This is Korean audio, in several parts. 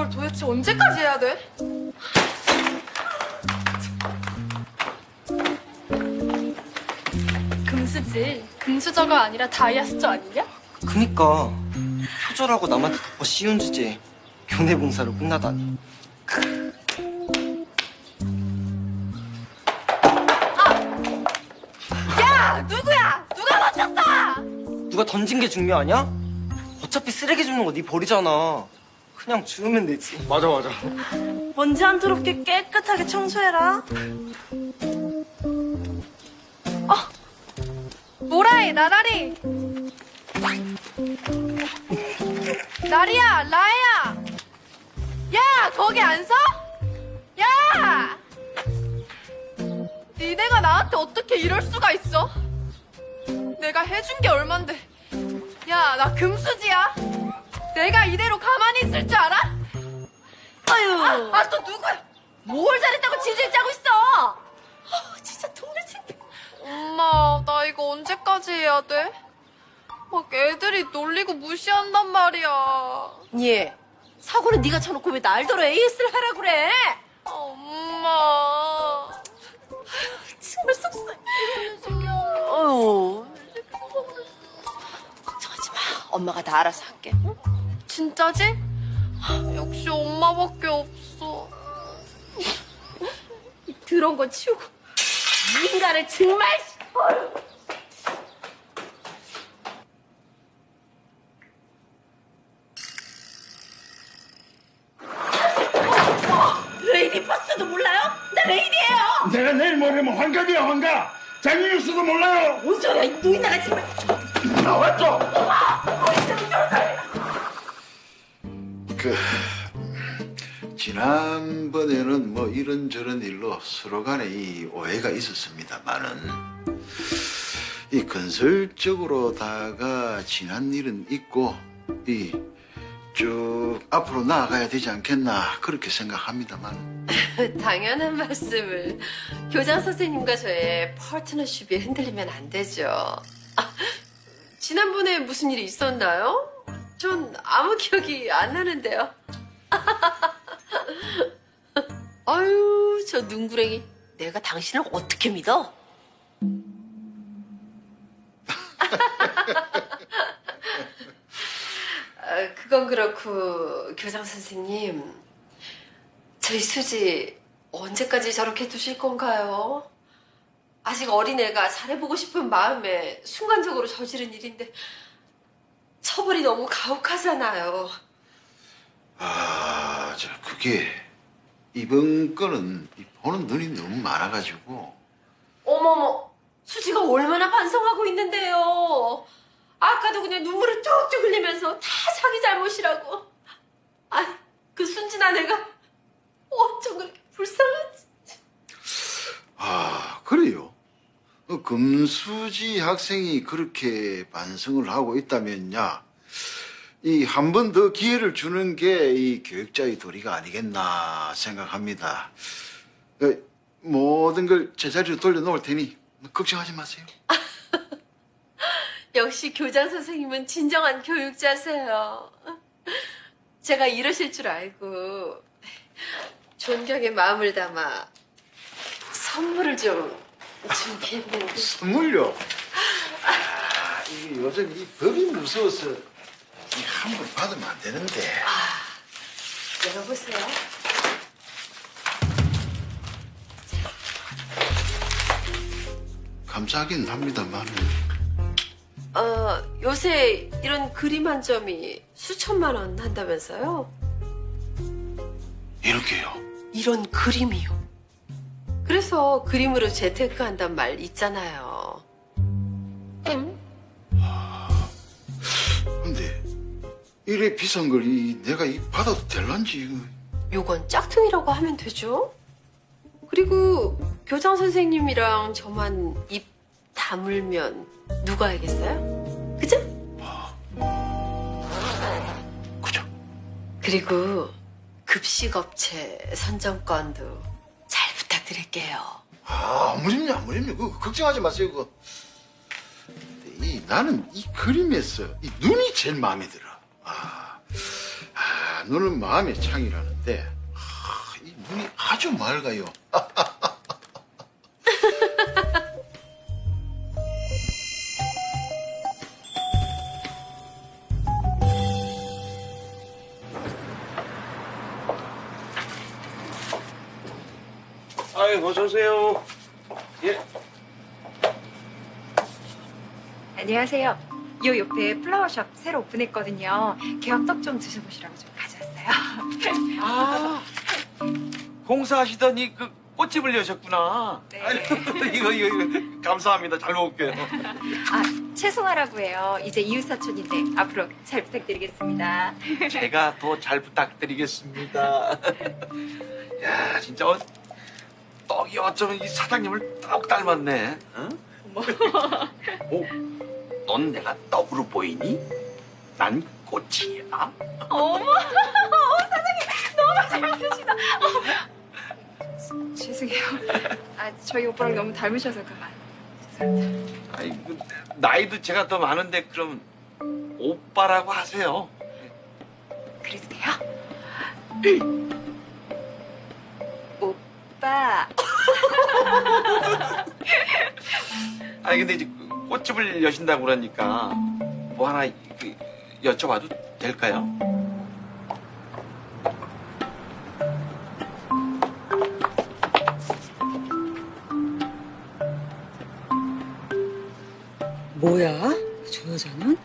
이걸 도대체 언제까지 해야 돼? 금수지. 금수저가 아니라 다이아수저 아니냐? 그니까 표절하고 남한테 덮어 씌운 주제에 교내 봉사로 끝나다니. 야! 누구야? 누가 던졌어? 누가 던진 게 중요하냐? 어차피 쓰레기 줍는 거 네 버리잖아. 그냥 주우면 되지. 맞아. 먼지 안 더럽게 깨끗하게 청소해라. 뭐라해, 나나리. 나리야, 라야. 야, 거기 안 서? 야! 니네가 나한테 어떻게 이럴 수가 있어? 내가 해준 게 얼만데. 야, 나 금수지야. 내가 이대로 가만히 있을 줄 알아? 아유. 또 누구야? 뭘 잘했다고 질질 짜고 있어. 진짜 동네 창피. 엄마, 나 이거 언제까지 해야 돼? 막 애들이 놀리고 무시한단 말이야. 예. 사고는 네가 쳐놓고 왜 날더러 AS를 하라 그래? 엄마. 정말 속상해. 어휴. 걱정하지 마. 엄마가 다 알아서 할게. 응? 진짜지? 역시 엄마밖에 없어. 더러운 거 치우고. 이 인간을 정말. 어휴. 레이디 버스도 몰라요? 나 레이디예요. 내가 내일 모레면 환갑이야, 환갑. 장유수도 몰라요. 뭔 소리야, 이 노인 나가지 마. 나왔죠? 지난번에는 뭐 이런저런 일로 서로 간에 이 오해가 있었습니다만은 이 건설적으로다가 지난 일은 있고 이 쭉 앞으로 나아가야 되지 않겠나 그렇게 생각합니다만. 당연한 말씀을. 교장 선생님과 저의 파트너십이 흔들리면 안 되죠. 지난번에 무슨 일이 있었나요? 전 아무 기억이 안 나는데요. 아유, 저 눈구랭이. 내가 당신을 어떻게 믿어? 그건 그렇고, 교장 선생님. 저희 수지 언제까지 저렇게 두실 건가요? 아직 어린애가 잘해보고 싶은 마음에 순간적으로 저지른 일인데 처벌이 너무 가혹하잖아요. 그게 이번 건은 보는 눈이 너무 많아가지고. 어머머, 수지가 얼마나 반성하고 있는데요. 아까도 그냥 눈물을 뚝뚝 흘리면서 다 자기 잘못이라고. 그 순진한 애가 어쩜 그렇게 불쌍하지. 그래요? 금수지 학생이 그렇게 반성을 하고 있다면야, 이 한 번 더 기회를 주는 게 이 교육자의 도리가 아니겠나 생각합니다. 모든 걸 제자리로 돌려놓을 테니 걱정하지 마세요. 역시 교장 선생님은 진정한 교육자세요. 제가 이러실 줄 알고 존경의 마음을 담아 선물을 좀 준비했는데. 선물요? 이게 요즘 이 법이 무서워서 함부로 받으면 안 되는데. 열어보세요. 감사하긴 합니다만. 요새 이런 그림 한 점이 수천만 원 한다면서요? 이렇게요? 이런 그림이요. 그래서 그림으로 재테크 한단 말 있잖아요. 근데 이래 비싼 걸 내가 받아도 될란지 이거. 요건 짝퉁이라고 하면 되죠. 그리고 교장 선생님이랑 저만 입 다물면 누가 알겠어요? 그죠? 그죠? 그리고 급식업체 선정권도 잘 부탁드릴게요. 아무렴요. 그거 걱정하지 마세요, 그거. 근데 나는 이 그림에서 이 눈이 제일 마음에 들어. 눈은 마음의 창이라는데 이 눈이 아주 맑아요. 아이고, 어서오세요. 예. 안녕하세요. 요 옆에 플라워숍 새로 오픈했거든요. 개업떡 좀 드셔보시라고 좀 가져왔어요. 아, 공사하시더니 그 꽃집을 여셨구나. 네. 아유, 이거, 감사합니다. 잘 먹을게요. 아, 최송아라고 해요. 이제 이웃사촌인데 앞으로 잘 부탁드리겠습니다. 제가 더 잘 부탁드리겠습니다. 야, 진짜 떡이 어쩌면 이 사장님을 떡 닮았네. 응? 어? 넌 내가 떡으로 보이니? 난 꽃이야. 어머, 사장님 너무 재밌으시다. 죄송해요. 아, 저희 오빠랑 너무 닮으셔서 그만. 죄송합니다. 아이, 나이도 제가 더 많은데 그럼 오빠라고 하세요. 그래도 돼요? 오빠. 아니 근데 이제 꽃집을 여신다고 그러니까 뭐 하나 여쭤봐도 될까요? 뭐야? 저 여자는?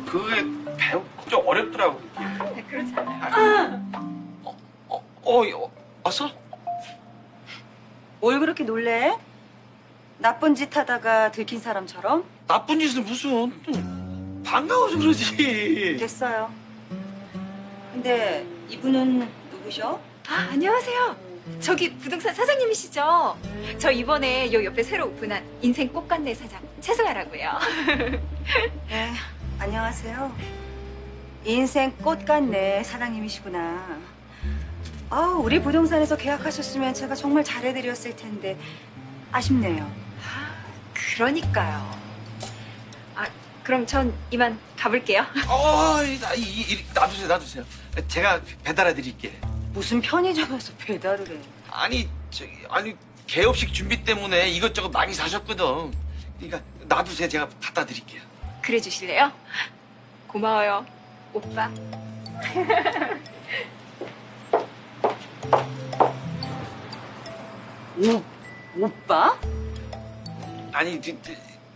그게 배우 좀 어렵더라고. 네, 그렇지 않아요. 왔어? 뭘 그렇게 놀래? 나쁜 짓 하다가 들킨 사람처럼? 나쁜 짓은 무슨 반가워서 그러지. 됐어요. 근데 이분은 누구셔? 아, 안녕하세요. 저기 부동산 사장님이시죠? 저 이번에 요 옆에 새로 오픈한 인생 꽃간내 사장 최송아라고요. 네, 안녕하세요. 인생 꽃 같네 사장님이시구나. 아, 우리 부동산에서 계약하셨으면 제가 정말 잘해드렸을 텐데 아쉽네요. 그러니까요. 아, 그럼 전 이만 가볼게요. 놔두세요. 제가 배달해 드릴게. 무슨 편의점에서 배달을 해. 아니 개업식 준비 때문에 이것저것 많이 사셨거든. 그러니까 놔두세요. 제가 갖다 드릴게요. 그래 주실래요? 고마워요, 오빠. 오빠? 아니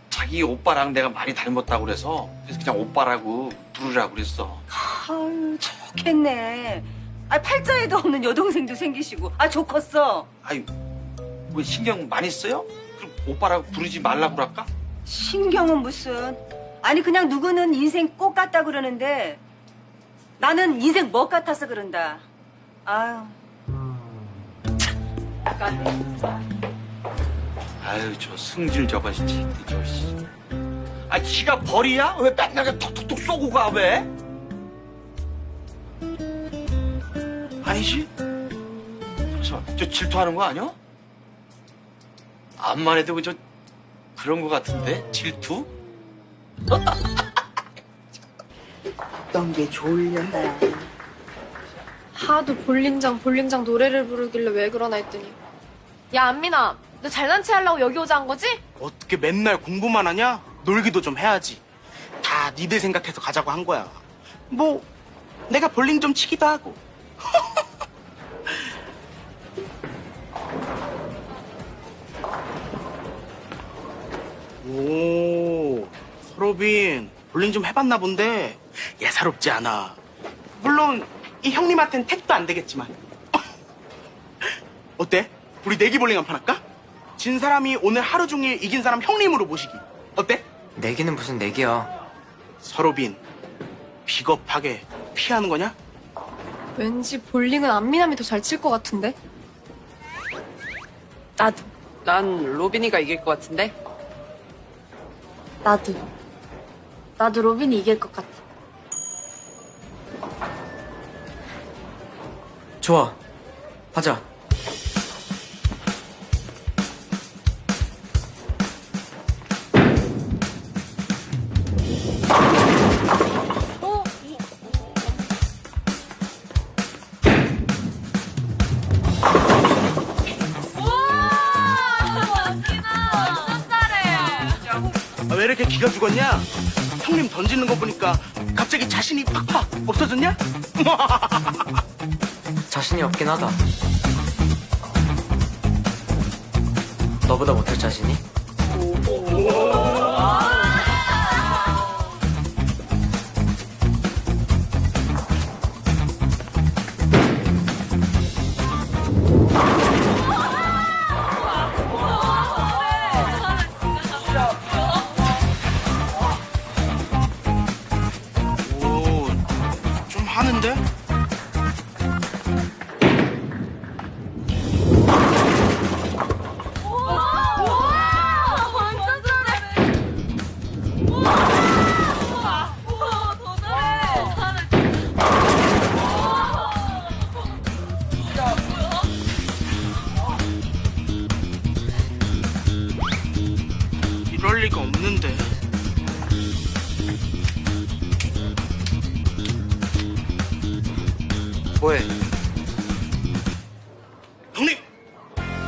자기 오빠랑 내가 많이 닮았다고 그래서 그냥 오빠라고 부르라고 그랬어. 아유, 좋겠네. 아, 팔자에도 없는 여동생도 생기시고. 아, 좋겠어. 아유 뭐 신경 많이 써요? 그럼 오빠라고 부르지 말라고 그럴까? 신경은 무슨. 아니, 그냥 누구는 인생 꽃 같다 그러는데 나는 인생 멋 같아서 그런다. 아유. 아유 저 승질 저거 씨. 아 지가 벌이야? 왜 맨날 그냥 톡톡톡 쏘고 가 왜? 아니지? 저 질투하는 거 아니야? 암만 해도 저 그런 거 같은데 질투? 어떤 게 좋으려나. 하도 볼링장 노래를 부르길래 왜 그러나 했더니 야 안민아 너 잘난 체 하려고 여기 오자 한 거지? 어떻게 맨날 공부만 하냐? 놀기도 좀 해야지. 다 니들 생각해서 가자고 한 거야. 뭐 내가 볼링 좀 치기도 하고. 오, 서로빈 볼링 좀 해봤나 본데 예사롭지 않아. 물론 이 형님한텐 택도 안 되겠지만. 어때? 우리 내기 볼링 한 판 할까? 진 사람이 오늘 하루 종일 이긴 사람 형님으로 모시기. 어때? 내기는 무슨 내기야. 서로빈, 비겁하게 피하는 거냐? 왠지 볼링은 안민함이 더 잘 칠 것 같은데? 나도. 난 로빈이가 이길 것 같은데? 나도 로빈이 이길 것 같아. 좋아. 하자. 기가 죽었냐? 형님 던지는 거 보니까 갑자기 자신이 팍팍 없어졌냐? 자신이 없긴 하다. 너보다 못할 자신이? 오, 좀 하는데? 이럴 리가 없는데. 뭐해? 형님!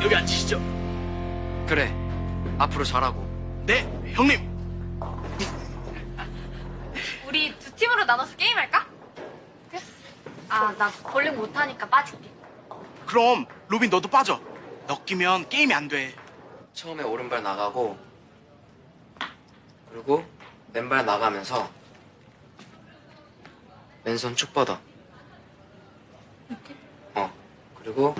여기 앉으시죠. 그래. 앞으로 잘하고. 네, 형님! 우리 두 팀으로 나눠서 게임할까? 아, 나 볼링 못하니까 빠질게. 그럼 로빈 너도 빠져. 엮이면 게임이 안 돼. 처음에 오른발 나가고, 그리고 왼발 나가면서 왼손 쭉 뻗어. 이렇게? 그리고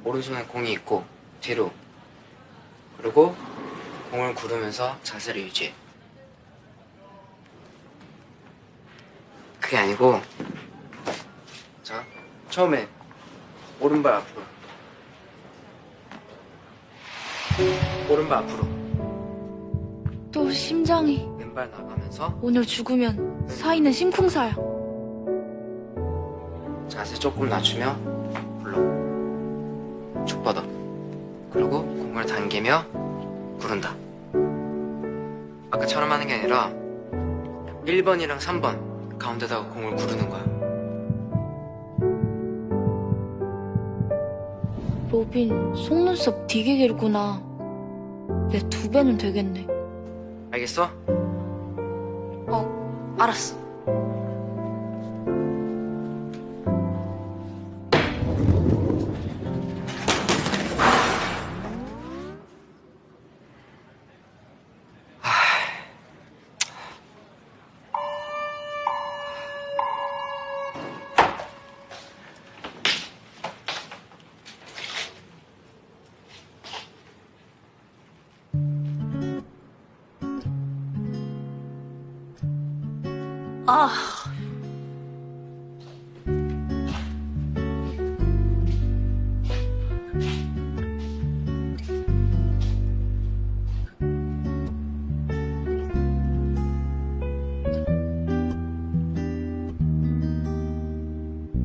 오른손에 공이 있고 뒤로. 그리고 공을 구르면서 자세를 유지해. 그게 아니고, 자, 처음에 오른발 앞으로. 오른발 앞으로. 또 심장이 왼발 나가면서 오늘 죽으면 사이는 심쿵사야. 자세 조금 낮추며 불러. 쭉 뻗어. 그리고 공을 당기며 구른다. 아까처럼 하는 게 아니라 1번이랑 3번 가운데다가 공을 구르는 거야. 로빈 속눈썹 되게 길구나. 내 2배는 되겠네. 알겠어? 알았어.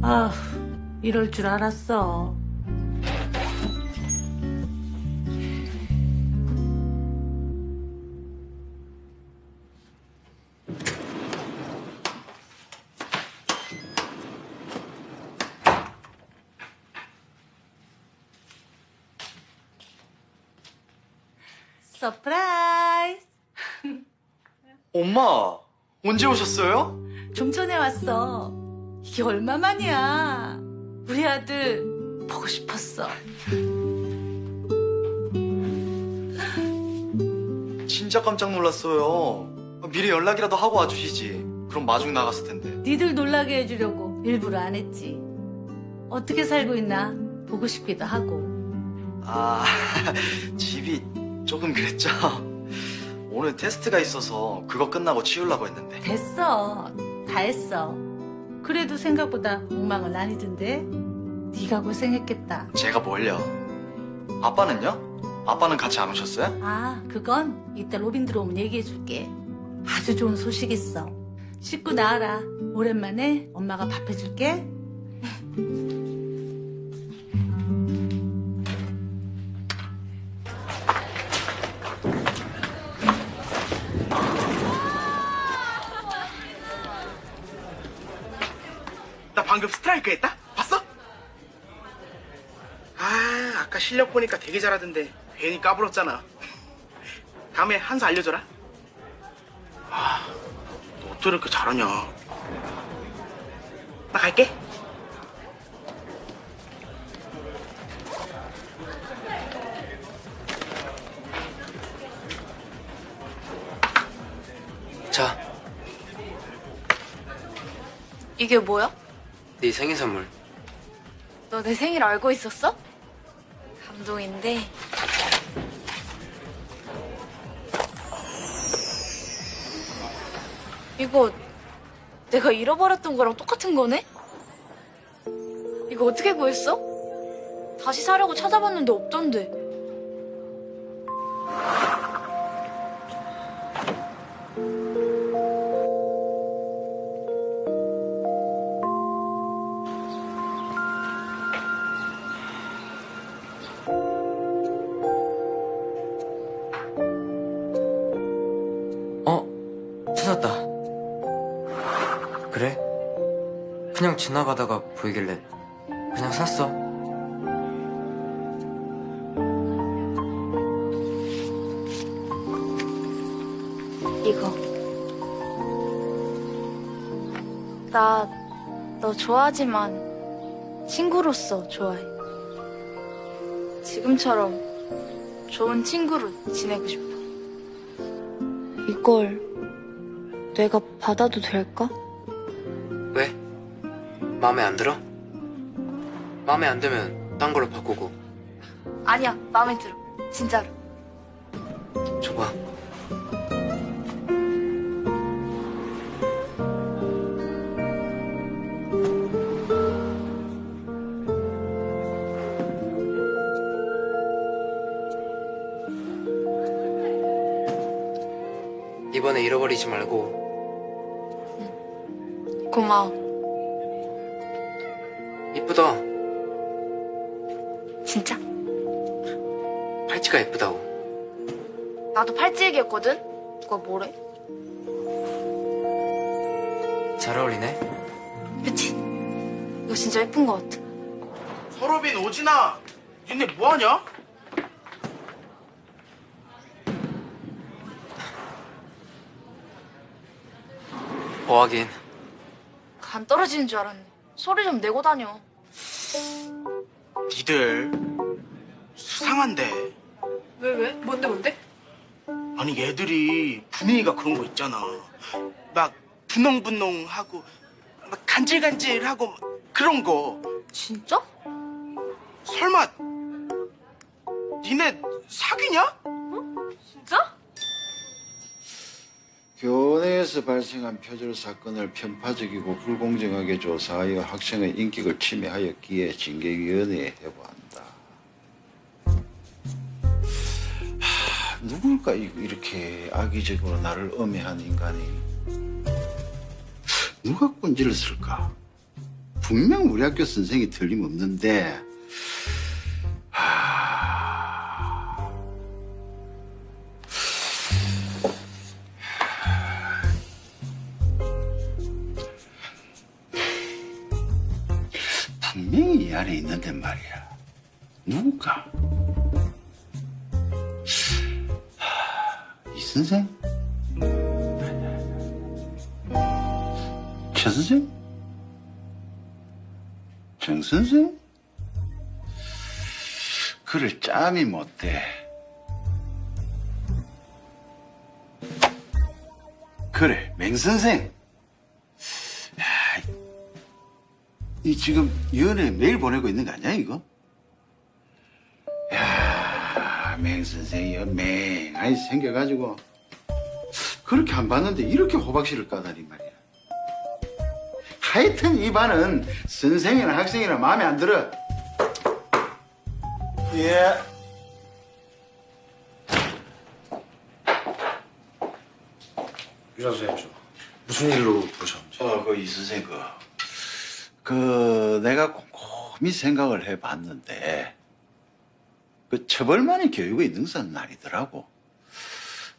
아, 이럴 줄 알았어. 서프라이즈! 엄마, 언제 오셨어요? 좀 전에 왔어. 이게 얼마만이야. 우리 아들 보고 싶었어. 진짜 깜짝 놀랐어요. 미리 연락이라도 하고 와주시지. 그럼 마중 나갔을 텐데. 니들 놀라게 해주려고 일부러 안 했지. 어떻게 살고 있나 보고 싶기도 하고. 아, 집이 조금 그랬죠? 오늘 테스트가 있어서 그거 끝나고 치우려고 했는데. 됐어. 다 했어. 그래도 생각보다 엉망은 아니던데. 네가 고생했겠다. 제가 뭘요? 아빠는요? 아빠는 같이 안 오셨어요? 아, 그건 이따 로빈 들어오면 얘기해줄게. 아주 좋은 소식 있어. 씻고 나와라. 오랜만에 엄마가 밥 해줄게. 나 방금 스트라이크 했다? 봤어? 아, 아까 실력 보니까 되게 잘하던데 괜히 까불었잖아. 다음에 한 수 알려줘라. 어떻게 이렇게 잘하냐. 나 갈게. 자, 이게 뭐야? 네 생일 선물. 너 내 생일 알고 있었어? 감동인데. 이거 내가 잃어버렸던 거랑 똑같은 거네? 이거 어떻게 구했어? 다시 사려고 찾아봤는데 없던데. 찾았다. 그래? 그냥 지나가다가 보이길래 그냥 샀어. 이거. 나 너 좋아하지만 친구로서 좋아해. 지금처럼 좋은 친구로 지내고 싶어. 이걸 내가 받아도 될까? 왜? 마음에 안 들어? 마음에 안 들면 딴 걸로 바꾸고. 아니야, 마음에 들어. 진짜로. 줘봐. 이번에 잃어버리지 말고. 고마워. 이쁘다. 진짜? 팔찌가 예쁘다고. 나도 팔찌 얘기했거든? 누가 뭐래? 잘 어울리네. 그치? 이거 진짜 예쁜 거 같아. 서로빈, 오진아, 니네 뭐하냐? 뭐하긴. 간 떨어지는 줄 알았네. 소리 좀 내고 다녀. 니들 수상한데. 왜? 뭔데? 아니 얘들이 분위기가 그런 거 있잖아. 막 분홍분홍하고 막 간질간질하고 막 그런 거. 진짜? 설마 니네 사귀냐? 진짜? 교내에서 발생한 표절 사건을 편파적이고 불공정하게 조사하여 학생의 인격을 침해하였기에 징계위원회에 해부한다. 누굴까 이렇게 악의적으로 나를 음해한 인간이. 누가 꼰지를 쓸까? 분명 우리 학교 선생이 틀림없는데. 분명히 이 안에 있는데 말이야. 누굴까? 이 선생? 최 선생? 정 선생? 그를 짬이 못돼. 그래, 맹 선생. 이 지금 연애 메일 보내고 있는 거 아니야 이거? 야, 맹 선생이 맹하게 생겨가지고 그렇게 안 봤는데 이렇게 호박씨를 까다니 말이야. 하여튼 이 반은 선생이나 학생이나 마음에 안 들어. 예. 유장 선생님, 무슨 일로 부르셨는지. 이 선생 내가 곰곰이 생각을 해봤는데 그 처벌만이 교육의 능사는 아니더라고.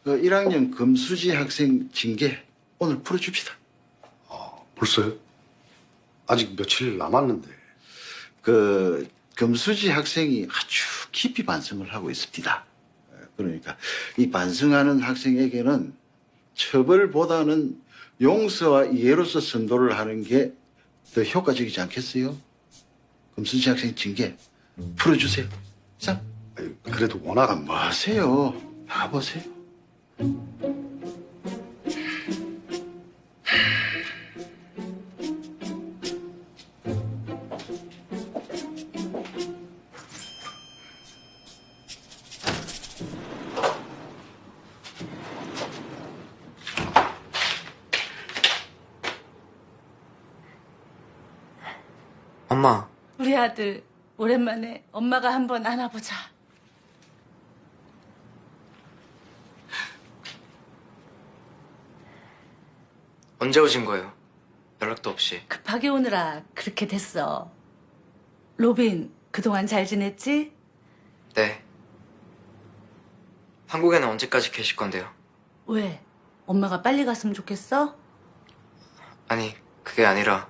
1학년 금수지 학생 징계 오늘 풀어줍시다. 벌써요? 아직 며칠 남았는데. 금수지 학생이 아주 깊이 반성을 하고 있습니다. 그러니까 이 반성하는 학생에게는 처벌보다는 용서와 이해로서 선도를 하는 게 더 효과적이지 않겠어요? 금수지 학생 징계 풀어주세요. 자, 그래도 원화가 뭐 하세요? 나가보세요. 엄마, 우리 아들 오랜만에 엄마가 한번 안아보자. 언제 오신 거예요? 연락도 없이. 급하게 오느라 그렇게 됐어. 로빈, 그동안 잘 지냈지? 네. 한국에는 언제까지 계실 건데요? 왜? 엄마가 빨리 갔으면 좋겠어? 아니, 그게 아니라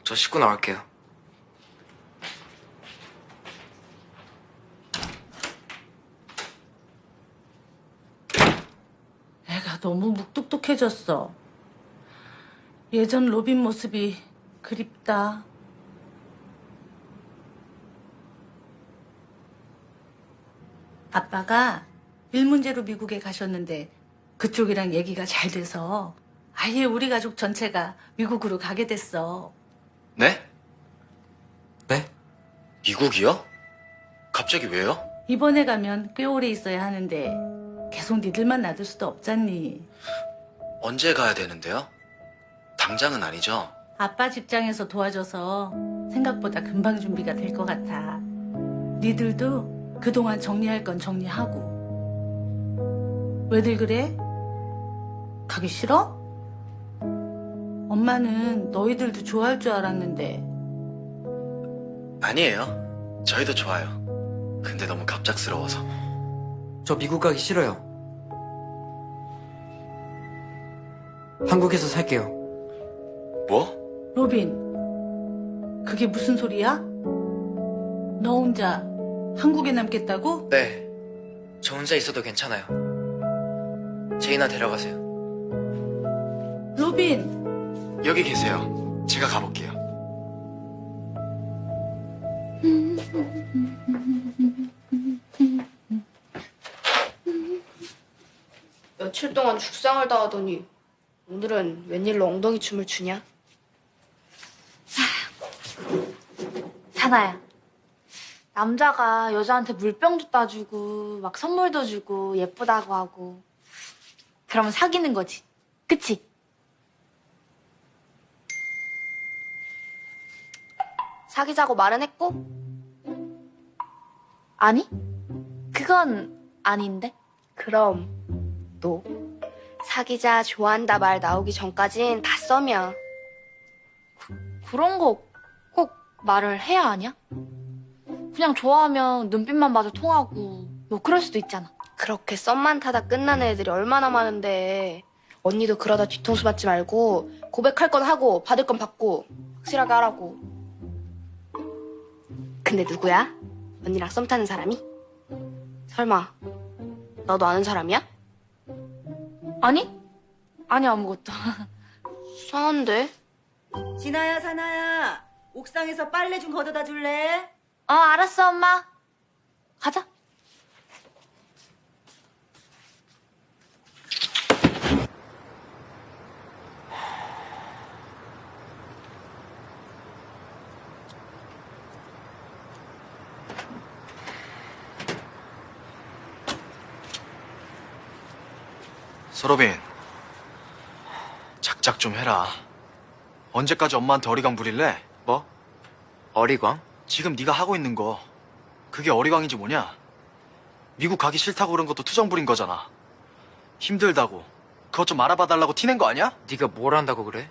저 씻고 나올게요. 애가 너무 묵뚝뚝해졌어. 예전 로빈 모습이 그립다. 아빠가 일 문제로 미국에 가셨는데 그쪽이랑 얘기가 잘 돼서 아예 우리 가족 전체가 미국으로 가게 됐어. 네? 네? 미국이요? 갑자기 왜요? 이번에 가면 꽤 오래 있어야 하는데 계속 니들만 놔둘 수도 없잖니. 언제 가야 되는데요? 당장은 아니죠? 아빠 직장에서 도와줘서 생각보다 금방 준비가 될 것 같아. 니들도 그동안 정리할 건 정리하고. 왜들 그래? 가기 싫어? 엄마는 너희들도 좋아할 줄 알았는데. 아니에요. 저희도 좋아요. 근데 너무 갑작스러워서. 저 미국 가기 싫어요. 한국에서 살게요. 뭐? 로빈, 그게 무슨 소리야? 너 혼자 한국에 남겠다고? 네. 저 혼자 있어도 괜찮아요. 제이나 데려가세요. 로빈! 여기 계세요. 제가 가볼게요. 며칠 동안 죽상을 당하더니 오늘은 웬일로 엉덩이 춤을 추냐? 사나야, 남자가 여자한테 물병도 따주고 막 선물도 주고 예쁘다고 하고 그러면 사귀는 거지, 그치? 사귀자고 말은 했고? 아니, 그건 아닌데. 그럼 너 사귀자 좋아한다 말 나오기 전까진 다 썸이야. 그런 거 꼭 말을 해야 하냐? 그냥 좋아하면 눈빛만 봐도 통하고 뭐 그럴 수도 있잖아. 그렇게 썸만 타다 끝나는 애들이 얼마나 많은데. 언니도 그러다 뒤통수 맞지 말고 고백할 건 하고 받을 건 받고 확실하게 하라고. 근데 누구야? 언니랑 썸 타는 사람이? 설마 너도 아는 사람이야? 아니? 아니 아무것도. 수상한데? 진아야, 사나야, 옥상에서 빨래 좀 걷어다 줄래? 알았어 엄마. 가자. 서로빈, 작작 좀 해라. 언제까지 엄마한테 어리광 부릴래? 뭐? 어리광? 지금 네가 하고 있는 거 그게 어리광이지 뭐냐? 미국 가기 싫다고 그런 것도 투정 부린 거잖아. 힘들다고 그것 좀 알아봐달라고 티낸 거 아니야? 네가 뭘 안다고 그래?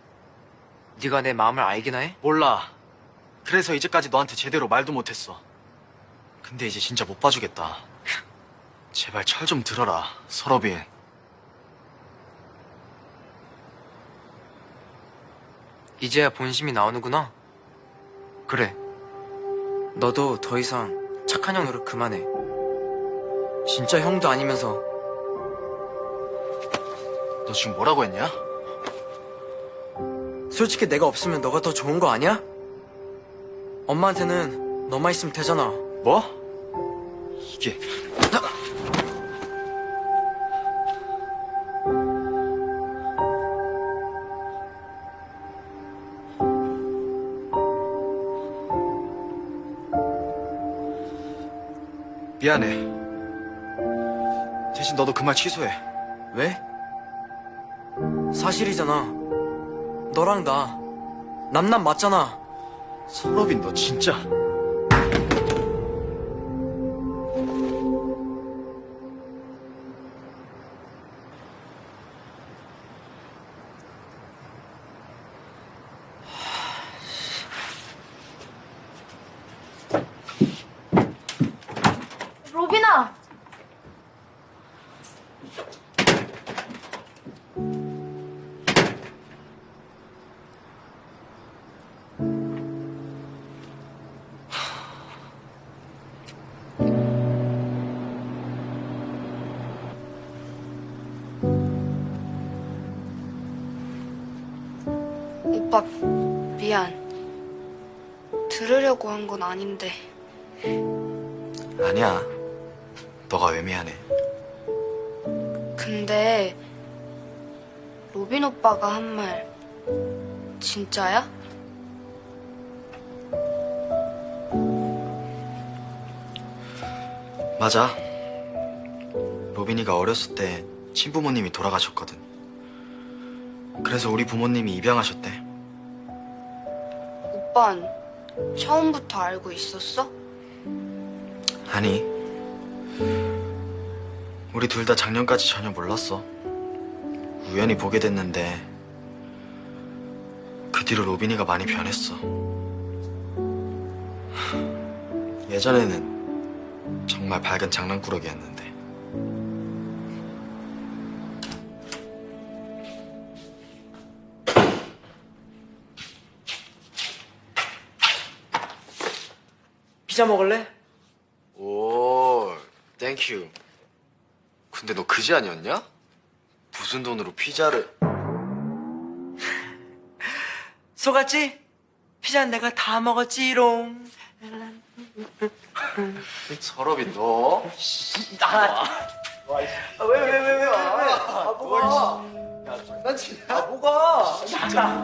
네가 내 마음을 알기나 해? 몰라. 그래서 이제까지 너한테 제대로 말도 못했어. 근데 이제 진짜 못 봐주겠다. 제발 철 좀 들어라, 서로빈. 이제야 본심이 나오는구나. 그래. 너도 더 이상 착한 형 노릇 그만해. 진짜 형도 아니면서. 너 너 지금 뭐라고 했냐? 솔직히 내가 없으면 너가 더 좋은 거 아니야? 엄마한테는 너만 있으면 되잖아. 뭐? 이게 미안해. 대신 너도 그 말 취소해. 왜? 사실이잖아. 너랑 나 남남 맞잖아. 서러빈 너 진짜. 로빈아! 오빠, 미안. 들으려고 한 건 아닌데. 아니야. 너가 왜 미안해? 근데 로빈 오빠가 한 말 진짜야? 맞아. 로빈이가 어렸을 때 친부모님이 돌아가셨거든. 그래서 우리 부모님이 입양하셨대. 오빤 처음부터 알고 있었어? 아니, 우리 둘 다 작년까지 전혀 몰랐어. 우연히 보게 됐는데 그 뒤로 로빈이가 많이 변했어. 예전에는 정말 밝은 장난꾸러기였는데. 피자 먹을래? 오, 땡큐. 근데 너 그지 아니었냐? 무슨 돈으로 피자를... 속았지? 피자는 내가 다 먹었지롱. 서럽이 너... 왜? 아, 뭐가? 야, 장난치냐? 아, 뭐가? 진짜.